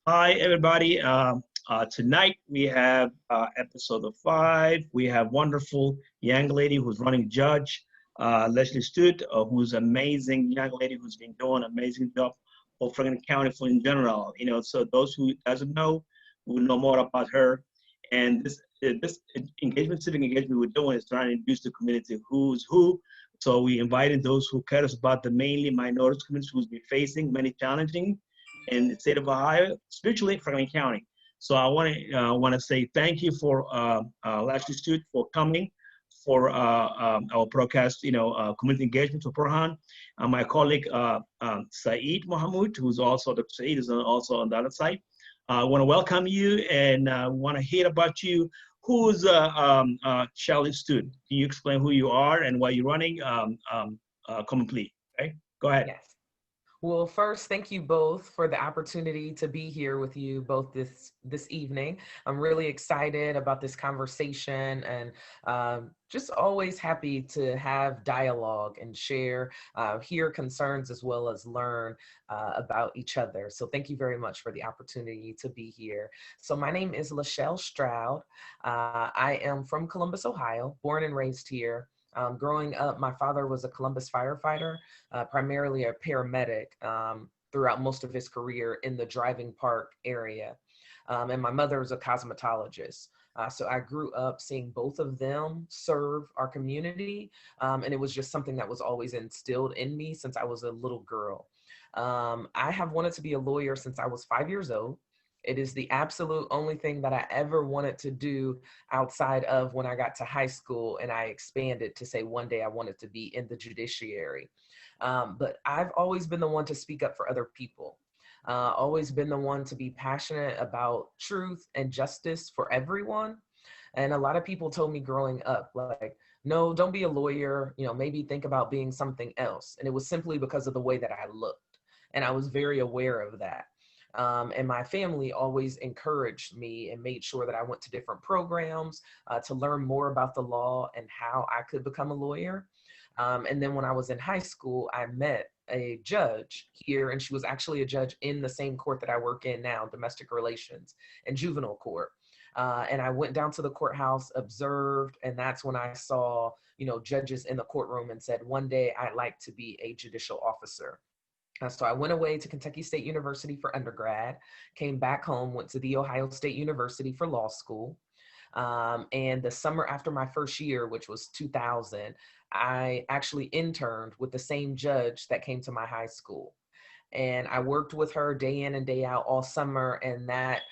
Hi, everybody. Tonight we have episode of 5. We have wonderful young lady who's running judge, Leslie Stroud, who's amazing young lady who's been doing an amazing job for Franklin County for in general. So those who doesn't know will know more about her. And this engagement, civic engagement we're doing is trying to introduce the community who's who. So we invited those who care about the mainly minority communities who's been facing many challenging in the state of Ohio, especially Franklin County. So I want to say thank you for Lashley Stewart for coming for our broadcast, community engagement for Burhan. My colleague Saeed Mohamud, who's also Dr. Saeed is also on the other side. I want to welcome you and want to hear about you. Who's Charlie Stewart? Can you explain who you are and why you're running? Complete. Okay, go ahead. Yes. Well, first, thank you both for the opportunity to be here with you both this evening. I'm really excited about this conversation and just always happy to have dialogue and share, hear concerns as well as learn about each other. So thank you very much for the opportunity to be here. So my name is Lasheyl Stroud. I am from Columbus, Ohio, born and raised here. Growing up, my father was a Columbus firefighter, primarily a paramedic throughout most of his career in the driving park area. And my mother is a cosmetologist. So I grew up seeing both of them serve our community. And it was just something that was always instilled in me since I was a little girl. I have wanted to be a lawyer since I was 5 years old. It is the absolute only thing that I ever wanted to do outside of when I got to high school and I expanded to say one day I wanted to be in the judiciary. But I've always been the one to speak up for other people. Always been the one to be passionate about truth and justice for everyone. And a lot of people told me growing up, like, no, don't be a lawyer, maybe think about being something else. And it was simply because of the way that I looked. And I was very aware of that. And my family always encouraged me and made sure that I went to different programs to learn more about the law and how I could become a lawyer. And then when I was in high school, I met a judge here, and she was actually a judge in the same court that I work in now, domestic relations and juvenile court. And I went down to the courthouse, observed, and that's when I saw, judges in the courtroom and said, one day I'd like to be a judicial officer. So I went away to Kentucky State University for undergrad, came back home, went to the Ohio State University for law school. And the summer after my first year, which was 2000, I actually interned with the same judge that came to my high school. And I worked with her day in and day out all summer. And that,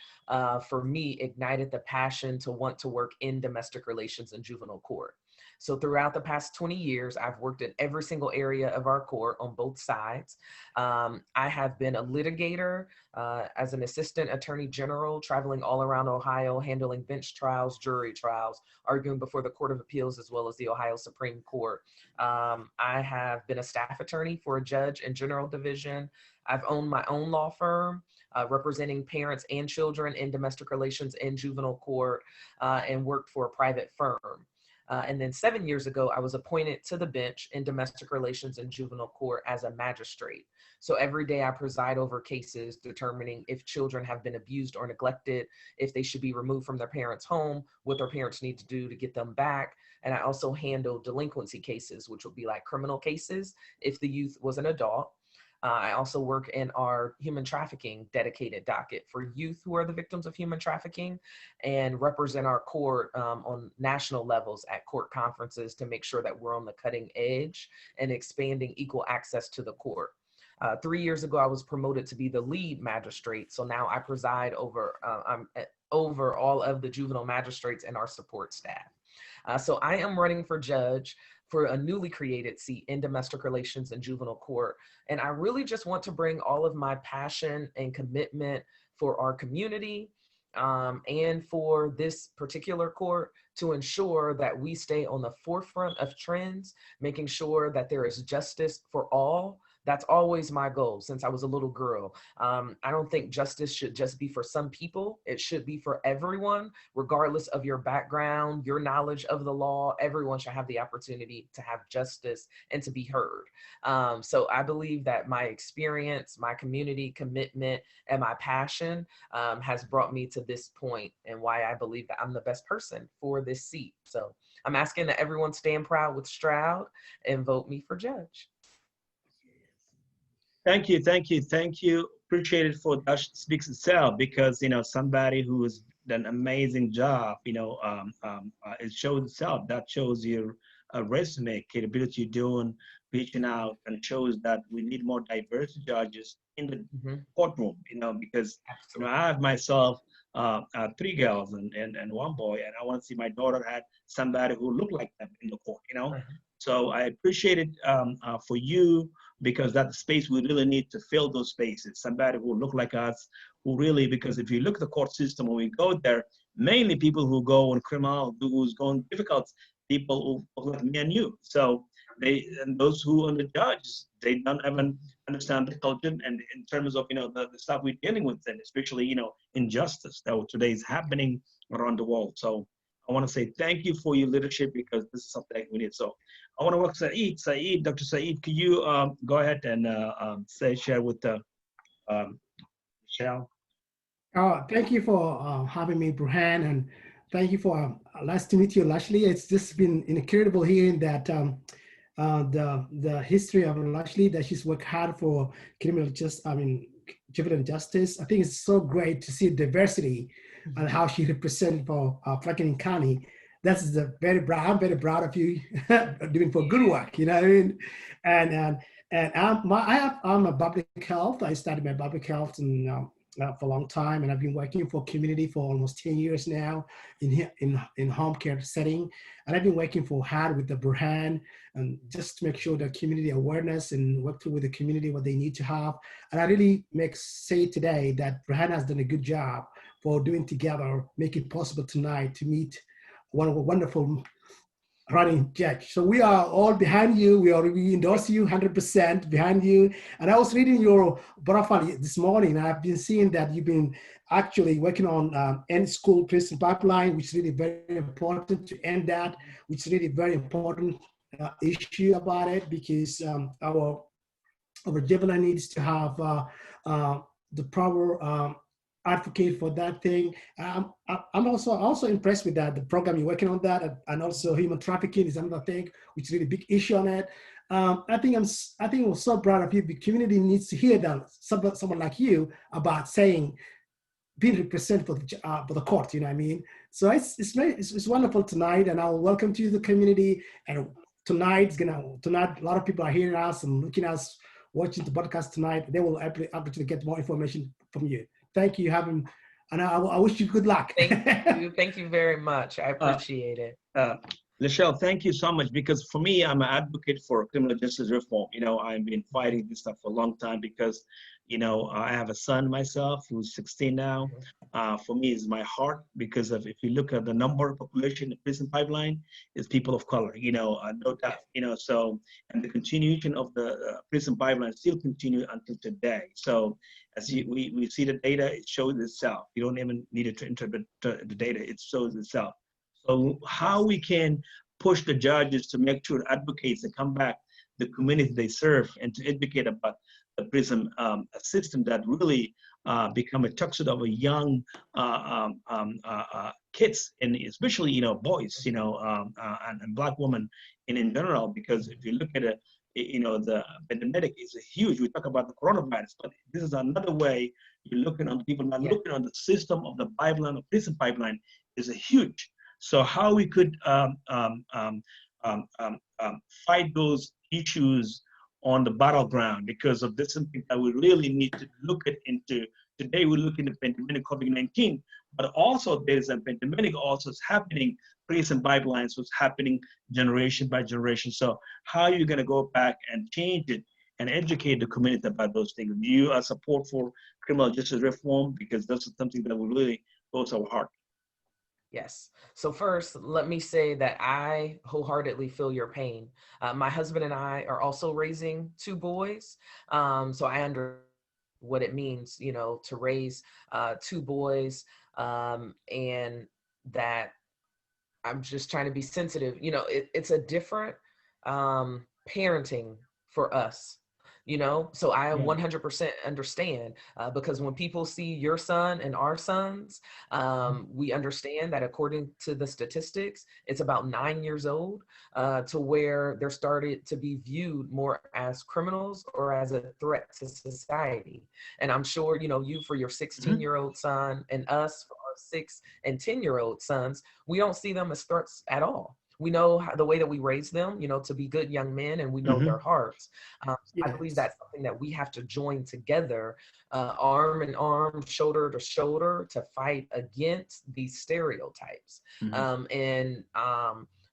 for me, ignited the passion to want to work in domestic relations and juvenile court. So throughout the past 20 years, I've worked in every single area of our court on both sides. I have been a litigator as an assistant attorney general, traveling all around Ohio, handling bench trials, jury trials, arguing before the Court of Appeals, as well as the Ohio Supreme Court. I have been a staff attorney for a judge in general division. I've owned my own law firm, representing parents and children in domestic relations and juvenile court, and worked for a private firm. And then 7 years ago, I was appointed to the bench in domestic relations and juvenile court as a magistrate. So every day I preside over cases determining if children have been abused or neglected, if they should be removed from their parents' home, what their parents need to do to get them back. And I also handle delinquency cases, which would be like criminal cases if the youth was an adult. I also work in our human trafficking dedicated docket for youth who are the victims of human trafficking, and represent our court on national levels at court conferences to make sure that we're on the cutting edge and expanding equal access to the court. 3 years ago, I was promoted to be the lead magistrate. So now I preside over, over all of the juvenile magistrates and our support staff. So I am running for judge for a newly created seat in domestic relations and juvenile court. And I really just want to bring all of my passion and commitment for our community and for this particular court to ensure that we stay on the forefront of trends, making sure that there is justice for all, That's always my goal since I was a little girl. I don't think justice should just be for some people. It should be for everyone, regardless of your background, your knowledge of the law. Everyone should have the opportunity to have justice and to be heard. So I believe that my experience, my community commitment, and my passion has brought me to this point, and why I believe that I'm the best person for this seat. So I'm asking that everyone stand proud with Stroud and vote me for judge. Thank you, thank you, thank you. Appreciate it for that speaks itself because somebody who has done an amazing job. It shows itself. That shows your resume, capability doing, reaching out, and shows that we need more diverse judges in the courtroom. Because I have myself three girls and one boy, and I want to see my daughter had somebody who looked like them in the court. So I appreciate it for you because that's the space we really need to fill those spaces. Somebody who look like us, who really, because if you look at the court system, when we go there, mainly people who go on criminal, who's going difficult, people who like me and you. So and those who are the judges, they don't even understand the culture and in terms of, the stuff we're dealing with, and especially, injustice that today is happening around the world. So I want to say thank you for your leadership because this is something we need. So I want to welcome Saeed, Dr. Saeed. Can you go ahead and share with Michelle? Thank you for having me, Burhan, and thank you for nice to meet you, Lasheyl. It's just been incredible hearing that the history of Lasheyl, that she's worked hard for juvenile justice. I think it's so great to see diversity and how she represents for Franklin County. That's very proud. I'm very proud of you doing for good work. You know what I mean? And I'm a public health. I started my public health for a long time, and I've been working for community for almost 10 years now in home care setting. And I've been working for hard with the Burhan and just to make sure the community awareness and work through with the community what they need to have. And I really say today that Burhan has done a good job for doing together, make it possible tonight to meet one of a wonderful running judge. So we are all behind you. We endorse you 100% behind you. And I was reading your profile this morning. I've been seeing that you've been actually working on end school prison pipeline, which is really very important to end that, which is really very important issue about it because our juvenile needs to have the proper advocate for that thing. I'm also impressed with that, the program you're working on that, and also human trafficking is another thing, which is really a big issue on it. I think I'm so proud of you. The community needs to hear that someone like you about saying being represented for the court. You know what I mean? So it's wonderful tonight, and I'll welcome to the community. And tonight a lot of people are hearing us and looking at us, watching the podcast tonight. They will be able to get more information from you. Thank you, and I wish you good luck. Thank you very much. I appreciate it. Lasheyl, thank you so much because for me, I'm an advocate for criminal justice reform. I've been fighting this stuff for a long time because, I have a son myself who's 16 now. For me, it's my heart because if you look at the number of population in the prison pipeline, is people of color, no doubt, so, and the continuation of the prison pipeline still continue until today. So as we see the data, it shows itself. You don't even need it to interpret the data, it shows itself. So how we can push the judges to make sure advocates that come back the community they serve and to advocate about the prison system that really become a toxic of a young kids and especially boys and black women in general, because if you look at it, the pandemic is huge. We talk about the coronavirus, but this is another way you're looking on people not looking on the system of the pipeline, the prison pipeline is a huge. So how we could fight those issues on the battleground, because of this something that we really need to look at into. Today we're looking at pandemic COVID-19, but also there's a pandemic also is happening, prison pipelines was happening generation by generation. So how are you going to go back and change it and educate the community about those things? Do you support for criminal justice reform? Because that's something that will really goes to our heart. Yes. So first, let me say that I wholeheartedly feel your pain. My husband and I are also raising two boys. So I understand what it means, you know, to raise two boys, and that I'm just trying to be sensitive. You know, it's a different parenting for us, you know? So I Right. 100% understand, because when people see your son and our sons, we understand that according to the statistics, it's about 9 years old, to where they're started to be viewed more as criminals or as a threat to society. And I'm sure, you know, you for your Mhm. 16-year-old son and us for our 6 and 10-year-old sons, we don't see them as threats at all. We know how, the way that we raise them, you know, to be good young men, and we know their Mhm. hearts. I believe Yes. that's something that we have to join together, arm in arm, shoulder to shoulder, to fight against these stereotypes. Mhm.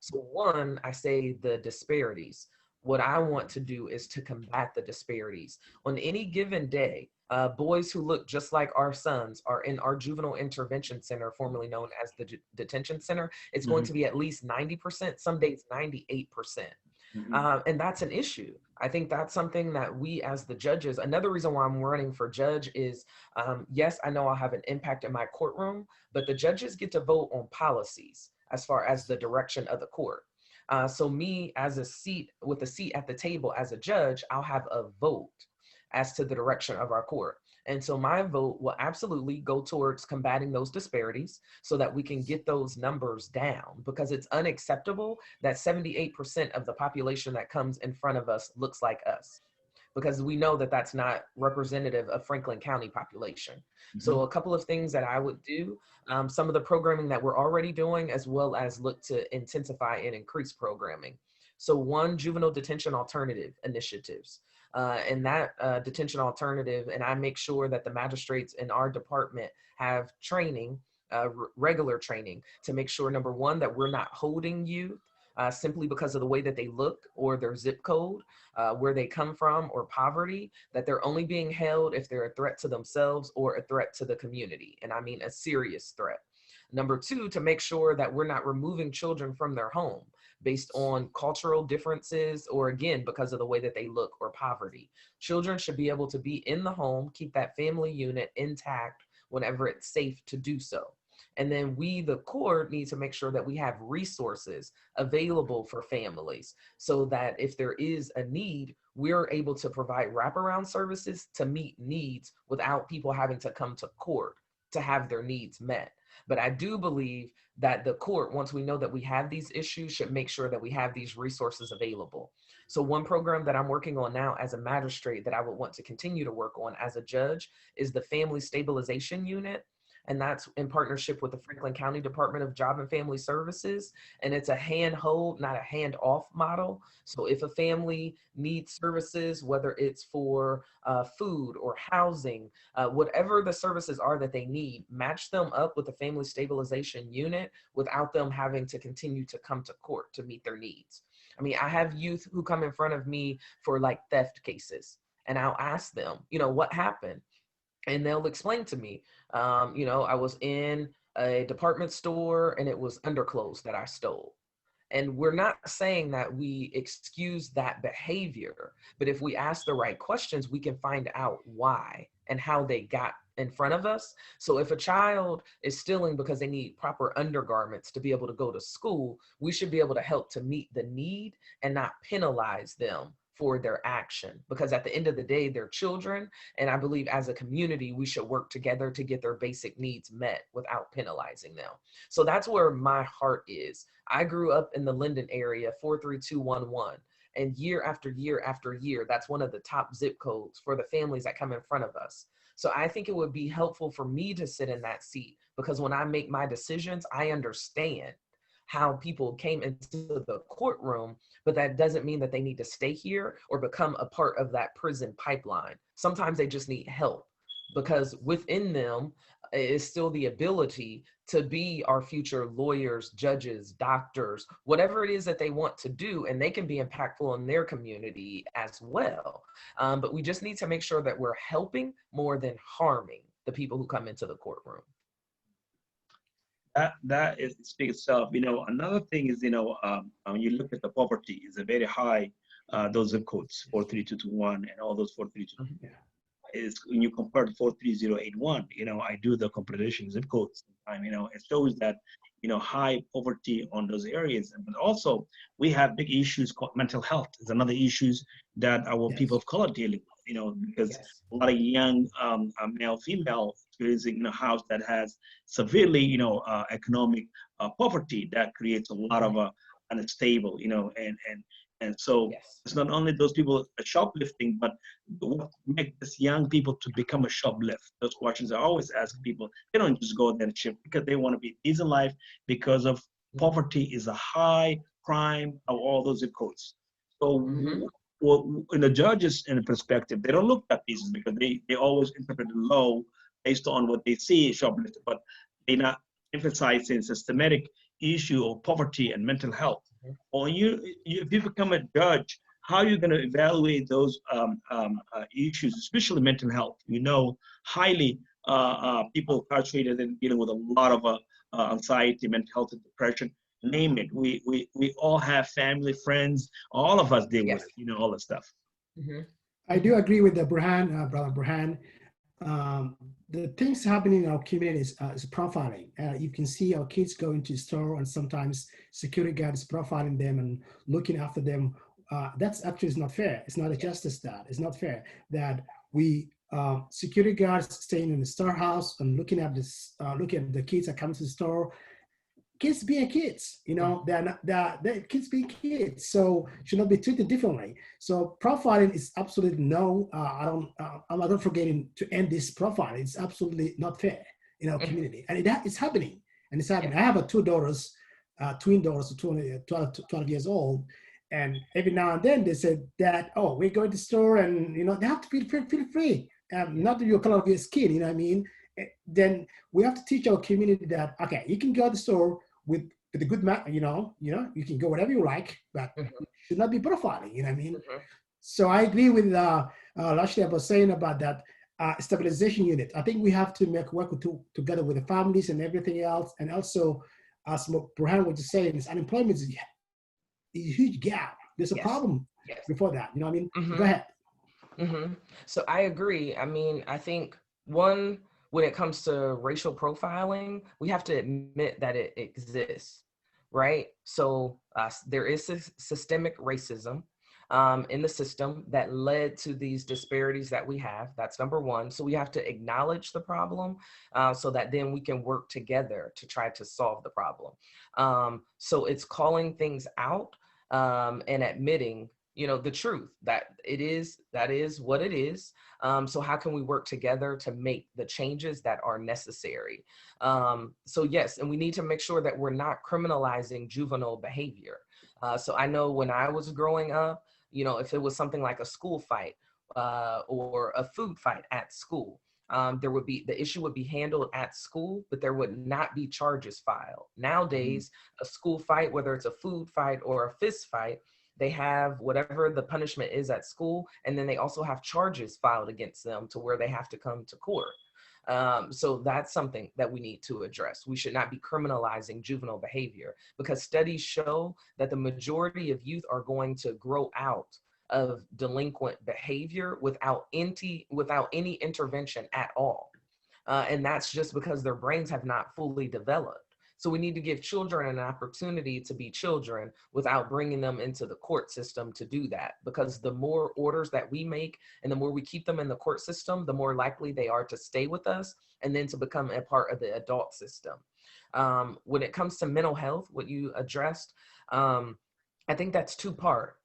So one, I say the disparities. What I want to do is to combat the disparities. On any given day, boys who look just like our sons are in our juvenile intervention center, formerly known as the detention center. It's going Mhm. to be at least 90%, some days 98%. Mhm. And that's an issue. I think that's something that we as the judges, another reason why I'm running for judge is, yes, I know I'll have an impact in my courtroom, but the judges get to vote on policies as far as the direction of the court. So me as a seat with a seat at the table as a judge, I'll have a vote as to the direction of our court. And so my vote will absolutely go towards combating those disparities so that we can get those numbers down, because it's unacceptable that 78% of the population that comes in front of us looks like us, because we know that that's not representative of Franklin County population. So Mhm. a couple of things that I would do, some of the programming that we're already doing, as well as look to intensify and increase programming. So one, juvenile detention alternative initiatives. And that detention alternative, and I make sure that the magistrates in our department have training, regular training, to make sure, number one, that we're not holding youth simply because of the way that they look or their zip code, where they come from, or poverty, that they're only being held if they're a threat to themselves or a threat to the community. And I mean a serious threat. Number two, to make sure that we're not removing children from their home based on cultural differences, or again, because of the way that they look or poverty. Children should be able to be in the home, keep that family unit intact whenever it's safe to do so. And then we, the court, need to make sure that we have resources available for families so that if there is a need, we're able to provide wraparound services to meet needs without people having to come to court to have their needs met. But I do believe that the court, once we know that we have these issues, should make sure that we have these resources available. So one program that I'm working on now as a magistrate that I would want to continue to work on as a judge is the Family Stabilization Unit. And that's in partnership with the Franklin County Department of Job and Family Services. And it's a hand hold, not a hand off model. So if a family needs services, whether it's for food or housing, whatever the services are that they need, match them up with the Family Stabilization Unit without them having to continue to come to court to meet their needs. I mean, I have youth who come in front of me for like theft cases, and I'll ask them, you know, what happened? And they'll explain to me, you know, I was in a department store and it was underclothes that I stole. And we're not saying that we excuse that behavior, but if we ask the right questions, we can find out why and how they got in front of us. So if a child is stealing because they need proper undergarments to be able to go to school, we should be able to help to meet the need and not penalize them for their action, because at the end of the day, they're children. And I believe as a community, we should work together to get their basic needs met without penalizing them. So that's where my heart is. I grew up in the Linden area, 43211. And year after year after year, that's one of the top zip codes for the families that come in front of us. So I think it would be helpful for me to sit in that seat, because when I make my decisions, I understand how people came into the courtroom, but that doesn't mean that they need to stay here or become a part of that prison pipeline. Sometimes they just need help, because within them is still the ability to be our future lawyers, judges, doctors, whatever it is that they want to do, and they can be impactful in their community as well. But we just need to make sure that we're helping more than harming the people who come into the courtroom. that is speaks itself. Another thing is, when you look at the poverty, is a very high. Those zip codes 43221 and all those 432 Yeah. is when you compare to 43081. I do the comparison zip codes sometime. It shows that high poverty on those areas, but also we have big issues called mental health is another issues that our people Yes. of color dealing with. Because Yes. a lot of young male, female experiencing in a house that has severely, economic poverty that creates a lot of unstable, and so Yes. it's not only those people shoplifting, but what make these young people to become a shoplift? Those questions I always ask people. They don't just go there and ship because they want to be decent life because of poverty is a high crime of all those zip codes. So Mm-hmm. well, in the judges in the perspective, they don't look at pieces because they always interpret the law based on what they see shoplifting, but they not emphasizing systematic issue of poverty and mental health. Or if you become a judge, how are you going to evaluate those issues, especially mental health? Highly people incarcerated and dealing with a lot of anxiety, mental health, and depression. Name it. We all have family, friends. All of us deal with Yes. it. All that stuff. Mm-hmm. I do agree with the Burhan, brother Burhan. The things happening in our communities is profiling. You can see our kids going to the store, and sometimes security guards profiling them and looking after them. That's actually is not fair. It's not a justice that. It's not fair that we security guards staying in the storehouse and looking at this, looking at the kids that come to the store. Kids being kids, they're kids being kids, so should not be treated differently. So profiling is absolutely no. I'm not forgetting to end this profiling. It's absolutely not fair in our community, and it's happening, and it's happening. I have two daughters, twin daughters, 12 years old, and every now and then they say that, oh, we're going to the store, and they have to feel free. Not that you're color of your skin, you know what I mean? Then we have to teach our community that, okay, you can go to the store with a good you can go whatever you like, but Mm-hmm. it should not be profiling, you know what I mean? Mm-hmm. So I agree with Lasheyl was saying about that stabilization unit. I think we have to work together with the families and everything else. And also, as Burhan was just saying, unemployment is a huge gap. There's a Yes. problem Yes. before that, you know what I mean? Mm-hmm. Go ahead. Mm-hmm. So I agree. I mean, I think when it comes to racial profiling, we have to admit that it exists, right? So there is systemic racism in the system that led to these disparities that we have. That's number one. So we have to acknowledge the problem so that then we can work together to try to solve the problem. So it's calling things out and admitting the truth that is what it is. So how can we work together to make the changes that are necessary? So yes, and we need to make sure that we're not criminalizing juvenile behavior. So I know when I was growing up, if it was something like a school fight or a food fight at school, the issue would be handled at school, but there would not be charges filed. Nowadays, a school fight, whether it's a food fight or a fist fight, they have whatever the punishment is at school, and then they also have charges filed against them to where they have to come to court. So that's something that we need to address. We should not be criminalizing juvenile behavior because studies show that the majority of youth are going to grow out of delinquent behavior without any intervention at all. And that's just because their brains have not fully developed. So we need to give children an opportunity to be children without bringing them into the court system to do that. Because the more orders that we make and the more we keep them in the court system, the more likely they are to stay with us and then to become a part of the adult system. When it comes to mental health, what you addressed, I think that's two-part.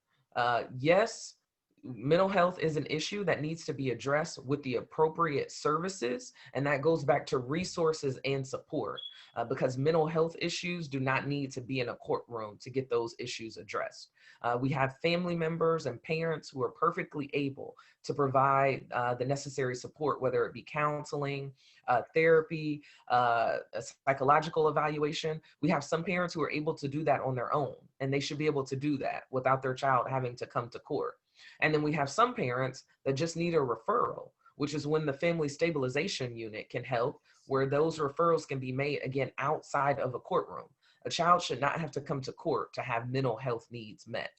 Yes, mental health is an issue that needs to be addressed with the appropriate services, and that goes back to resources and support. Because mental health issues do not need to be in a courtroom to get those issues addressed. We have family members and parents who are perfectly able to provide the necessary support, whether it be counseling, therapy, a psychological evaluation. We have some parents who are able to do that on their own, and they should be able to do that without their child having to come to court. And then we have some parents that just need a referral, which is when the family stabilization unit can help, where those referrals can be made, again, outside of a courtroom. A child should not have to come to court to have mental health needs met.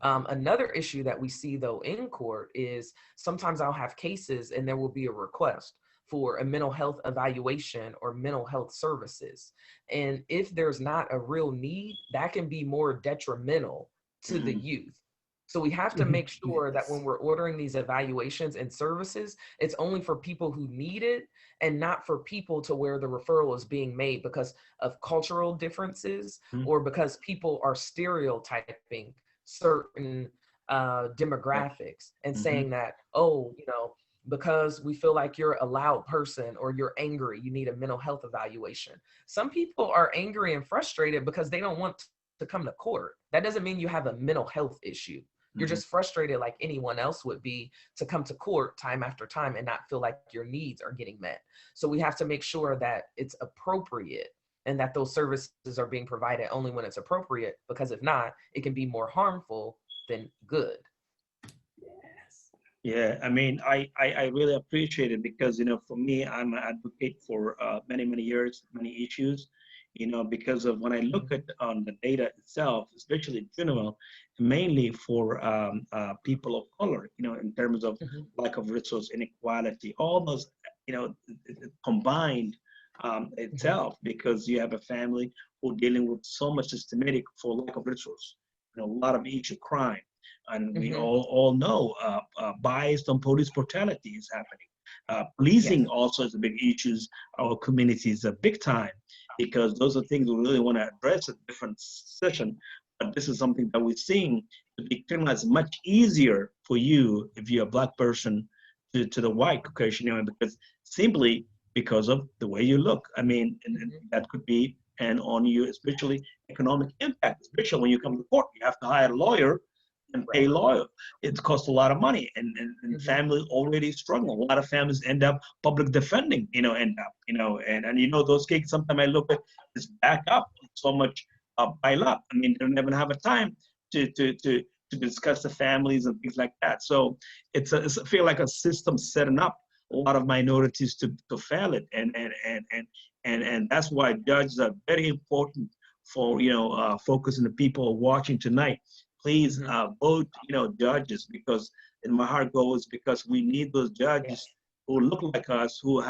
Another issue that we see, though, in court is sometimes I'll have cases and there will be a request for a mental health evaluation or mental health services. And if there's not a real need, that can be more detrimental to the youth. So we have to make sure that when we're ordering these evaluations and services, it's only for people who need it and not for people to where the referral is being made because of cultural differences or because people are stereotyping certain demographics and saying that, oh, you know, because we feel like you're a loud person or you're angry, you need a mental health evaluation. Some people are angry and frustrated because they don't want to come to court. That doesn't mean you have a mental health issue. You're just frustrated like anyone else would be to come to court time after time and not feel like your needs are getting met. So we have to make sure that it's appropriate and that those services are being provided only when it's appropriate, because if not, it can be more harmful than good. Yeah, I mean, I really appreciate it because, you know, for me, I'm an advocate for many, many years, many issues, you know, because of when I look at on the data itself, especially juvenile, mainly for people of color, you know, in terms of lack of resource, inequality, all those, you know, combined itself, because you have a family who dealing with so much systematic for lack of resource, you know, a lot of issue crime. And we all know bias on police brutality is happening. Policing also is a big issue. Our communities are big time, because those are things we really want to address at different session. But this is something that we're seeing to be criminalized much easier for you if you're a Black person to the white Caucasian, you know, because simply because of the way you look. I mean, and that could be and on you, especially economic impact, especially when you come to court. You have to hire a lawyer and pay lawyer. It costs a lot of money, and families already struggle. A lot of families end up public defending, you know, and you know, those cases, sometimes I look at this back up so much pile up. I mean, they don't even have a time to discuss the families and things like that. So I feel like a system setting up a lot of minorities to fail it, and that's why judges are very important for, you know, focusing the people watching tonight. Please vote, you know, judges, because in my heart goes, because we need those judges who look like us, who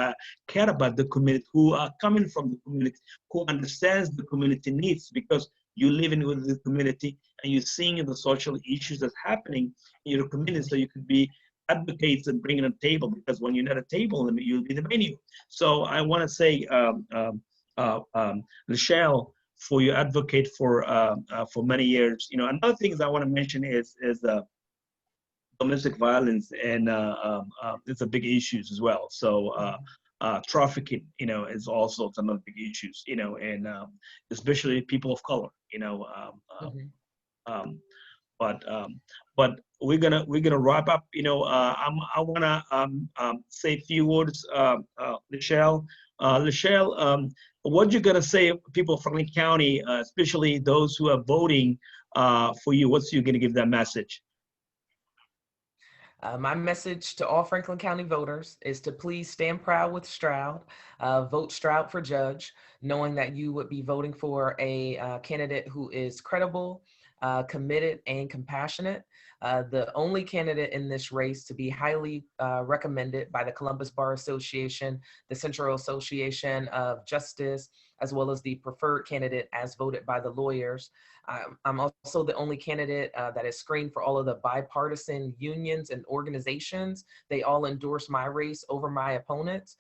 care about the community, who are coming from the community, who understands the community needs, because you live in with the community and you're seeing the social issues that's happening in your community, so you could be advocates and bring it to the table, because when you're at a table, you'll be the menu. So I want to say, Lasheyl, for your advocate for many years. You know, another thing I want to mention is domestic violence, and it's a big issues as well. So trafficking, you know, is also another big issues. You know, and especially people of color. You know, but we're gonna wrap up. You know, I wanna say a few words, Lasheyl. Lasheyl, what you gonna say, people of Franklin County, especially those who are voting for you? What's you gonna give that message? My message to all Franklin County voters is to please stand proud with Stroud, vote Stroud for judge, knowing that you would be voting for a candidate who is credible, committed, and compassionate. The only candidate in this race to be highly recommended by the Columbus Bar Association, the Central Association of Justice, as well as the preferred candidate as voted by the lawyers. I'm also the only candidate that is screened for all of the bipartisan unions and organizations. They all endorse my race over my opponents.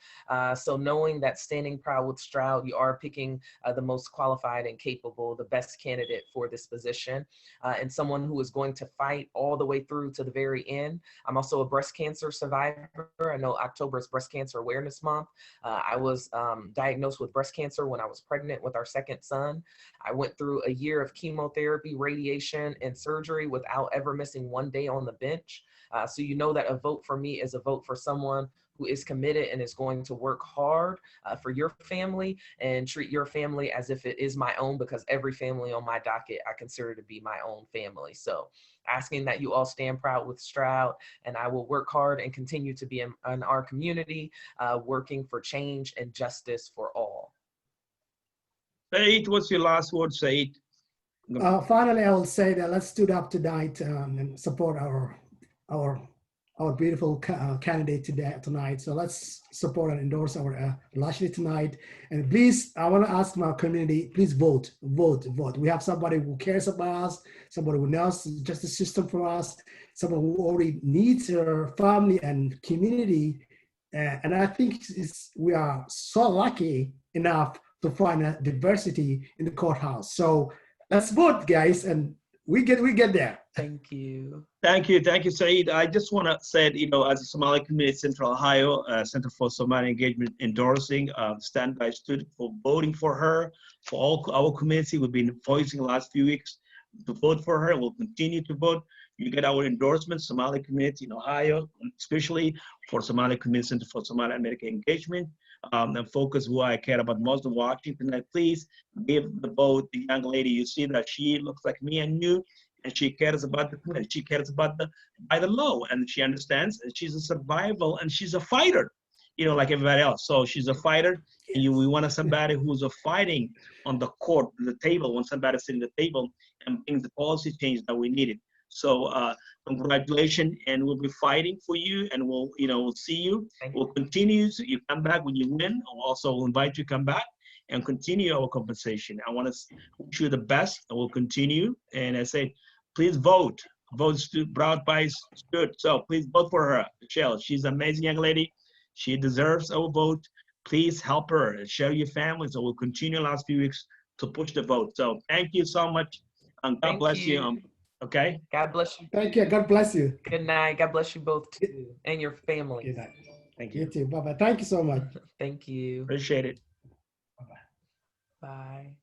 So knowing that standing proud with Stroud, you are picking the most qualified and capable, the best candidate for this position, and someone who is going to fight all the way through to the very end. I'm also a breast cancer survivor. I know October is Breast Cancer Awareness Month. I was diagnosed with breast cancer when I was pregnant with our second son. I went through a year of chemotherapy, radiation, and surgery without ever missing one day on the bench. So you know that a vote for me is a vote for someone who is committed and is going to work hard for your family and treat your family as if it is my own, because every family on my docket I consider to be my own family. So asking that you all stand proud with Stroud, and I will work hard and continue to be in our community, working for change and justice for all. Said, what's your last word, Said? Finally, I will say that let's stood up tonight and support our beautiful candidate tonight. So let's support and endorse our Lasheyl tonight. And please, I want to ask my community, please vote. We have somebody who cares about us, somebody who knows the justice system for us, someone who already needs her family and community. And I think we are so lucky enough to find a diversity in the courthouse. So let's vote, guys, and we get there. Thank you. Thank you, Said. I just want to say, as a Somali community, Central Ohio, Center for Somali Engagement endorsing, standby stood for voting for her. For all our community, we've been voicing the last few weeks to vote for her. We'll continue to vote. You get our endorsement, Somali community in Ohio, especially for Somali Community Center for Somali American Engagement. And focus who I care about most in Washington. And please give the vote. The young lady, you see that she looks like me and you, and she cares about the community. She cares about by the law, and she understands. And she's a survival, and she's a fighter, like everybody else. So she's a fighter, and we want somebody who's a fighting on the court, the table, when somebody sitting at the table and brings the policy change that we needed. So congratulations, and we'll be fighting for you, and we'll see you. We'll continue. So you come back when you win. Also, we'll invite you to come back and continue our conversation. I want to wish you the best, and we'll continue. And I say, please vote. Vote Stroud by Stroud. So please vote for her, Lasheyl. She's an amazing young lady. She deserves our vote. Please help her. Share your family. So we'll continue the last few weeks to push the vote. So thank you so much. And God bless you. Okay. God bless you. Thank you. God bless you. Good night. God bless you both too, and your family. Good night. Thank you. You too. Bye-bye. Thank you so much. Thank you. Appreciate it. Bye-bye. Bye.